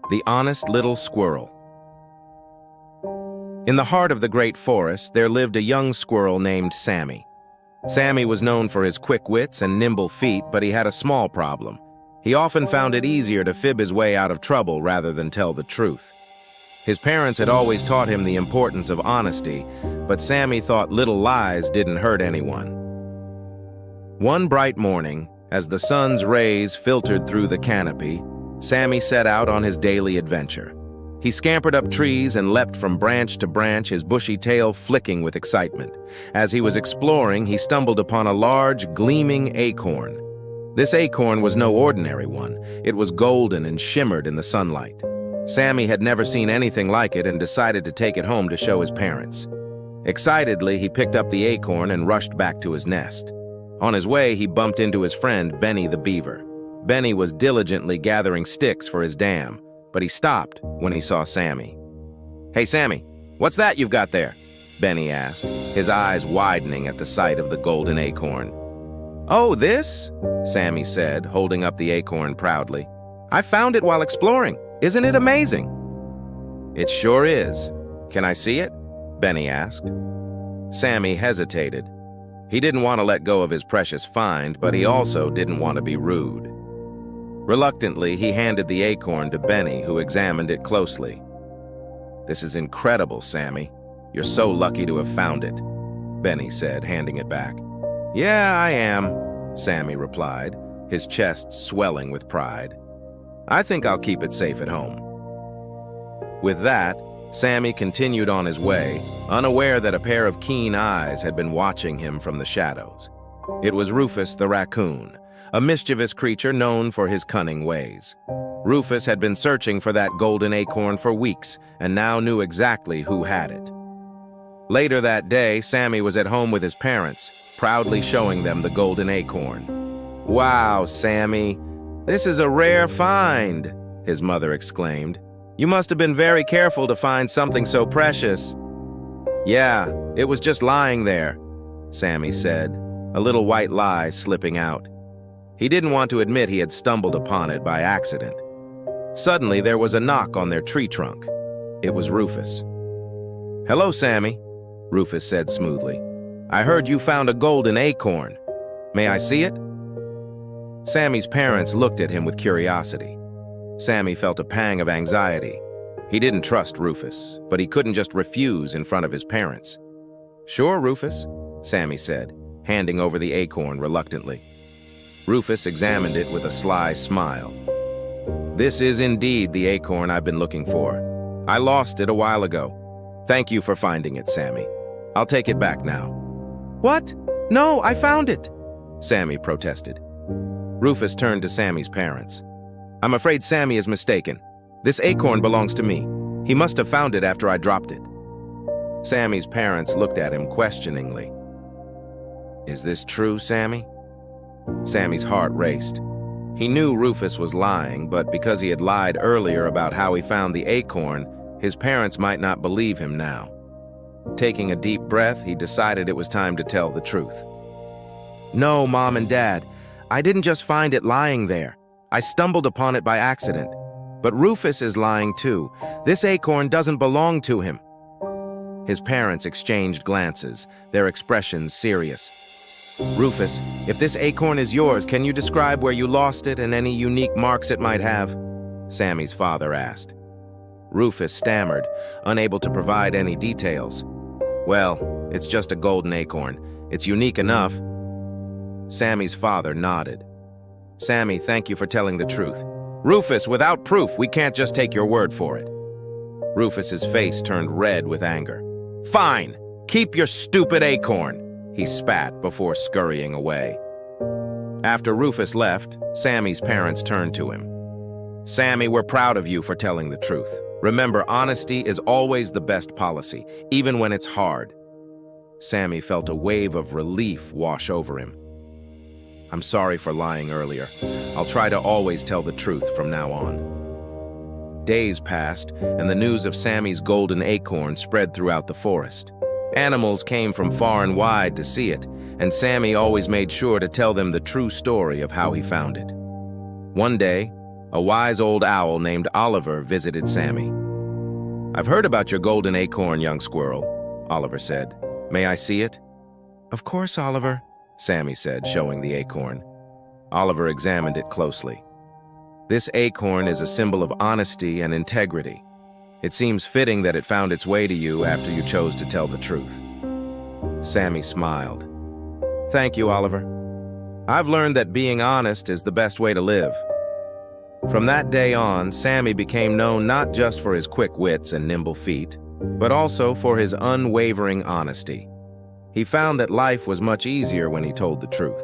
The honest little squirrel. In the heart of the great forest, there lived a young squirrel named Sammy. Sammy was known for his quick wits and nimble feet, but he had a small problem. He often found it easier to fib his way out of trouble rather than tell the truth. His parents had always taught him the importance of honesty, but Sammy thought little lies didn't hurt anyone. One bright morning, as the sun's rays filtered through the canopy, Sammy set out on his daily adventure. He scampered up trees and leapt from branch to branch, his bushy tail flicking with excitement. As he was exploring, he stumbled upon a large, gleaming acorn. This acorn was no ordinary one. It was golden and shimmered in the sunlight. Sammy had never seen anything like it and decided to take it home to show his parents. Excitedly, he picked up the acorn and rushed back to his nest. On his way, he bumped into his friend, Benny the beaver. Benny was diligently gathering sticks for his dam, but he stopped when he saw Sammy. "Hey, Sammy, what's that you've got there?" Benny asked, his eyes widening at the sight of the golden acorn. "Oh, this?" Sammy said, holding up the acorn proudly. "I found it while exploring. Isn't it amazing?" "It sure is. Can I see it?" Benny asked. Sammy hesitated. He didn't want to let go of his precious find, but he also didn't want to be rude. Reluctantly, he handed the acorn to Benny, who examined it closely. "This is incredible, Sammy. You're so lucky to have found it," Benny said, handing it back. "Yeah, I am," Sammy replied, his chest swelling with pride. "I think I'll keep it safe at home." With that, Sammy continued on his way, unaware that a pair of keen eyes had been watching him from the shadows. It was Rufus the raccoon, a mischievous creature known for his cunning ways. Rufus had been searching for that golden acorn for weeks and now knew exactly who had it. Later that day, Sammy was at home with his parents, proudly showing them the golden acorn. "Wow, Sammy, this is a rare find," his mother exclaimed. "You must have been very careful to find something so precious." "Yeah, it was just lying there," Sammy said, a little white lie slipping out. He didn't want to admit he had stumbled upon it by accident. Suddenly, there was a knock on their tree trunk. It was Rufus. "Hello, Sammy," Rufus said smoothly. "I heard you found a golden acorn. May I see it?" Sammy's parents looked at him with curiosity. Sammy felt a pang of anxiety. He didn't trust Rufus, but he couldn't just refuse in front of his parents. "Sure, Rufus," Sammy said, handing over the acorn reluctantly. Rufus examined it with a sly smile. "This is indeed the acorn I've been looking for. I lost it a while ago. Thank you for finding it, Sammy. I'll take it back now." "What? No, I found it!" Sammy protested. Rufus turned to Sammy's parents. "I'm afraid Sammy is mistaken. This acorn belongs to me. He must have found it after I dropped it." Sammy's parents looked at him questioningly. "Is this true, Sammy?" Sammy's heart raced. He knew Rufus was lying, but because he had lied earlier about how he found the acorn, his parents might not believe him now. Taking a deep breath, he decided it was time to tell the truth. "No, Mom and Dad, I didn't just find it lying there. I stumbled upon it by accident. But Rufus is lying too. This acorn doesn't belong to him." His parents exchanged glances, their expressions serious. "Rufus, if this acorn is yours, can you describe where you lost it and any unique marks it might have?" Sammy's father asked. Rufus stammered, unable to provide any details. "Well, it's just a golden acorn. It's unique enough." Sammy's father nodded. "Sammy, thank you for telling the truth." "Rufus, without proof, we can't just take your word for it." Rufus's face turned red with anger. "Fine! Keep your stupid acorn!" he spat before scurrying away. After Rufus left, Sammy's parents turned to him. "Sammy, we're proud of you for telling the truth. Remember, honesty is always the best policy, even when it's hard." Sammy felt a wave of relief wash over him. "I'm sorry for lying earlier. I'll try to always tell the truth from now on." Days passed, and the news of Sammy's golden acorn spread throughout the forest. Animals came from far and wide to see it, and Sammy always made sure to tell them the true story of how he found it. One day, A wise old owl named Oliver visited Sammy. "I've heard about your golden acorn, young squirrel," Oliver said. "May I see it?" "Of course, Oliver," Sammy said, showing the acorn. Oliver examined it closely. "This acorn is a symbol of honesty and integrity. It seems fitting that it found its way to you after you chose to tell the truth." Sammy smiled. "Thank you, Oliver. I've learned that being honest is the best way to live." From that day on, Sammy became known not just for his quick wits and nimble feet, but also for his unwavering honesty. He found that life was much easier when he told the truth.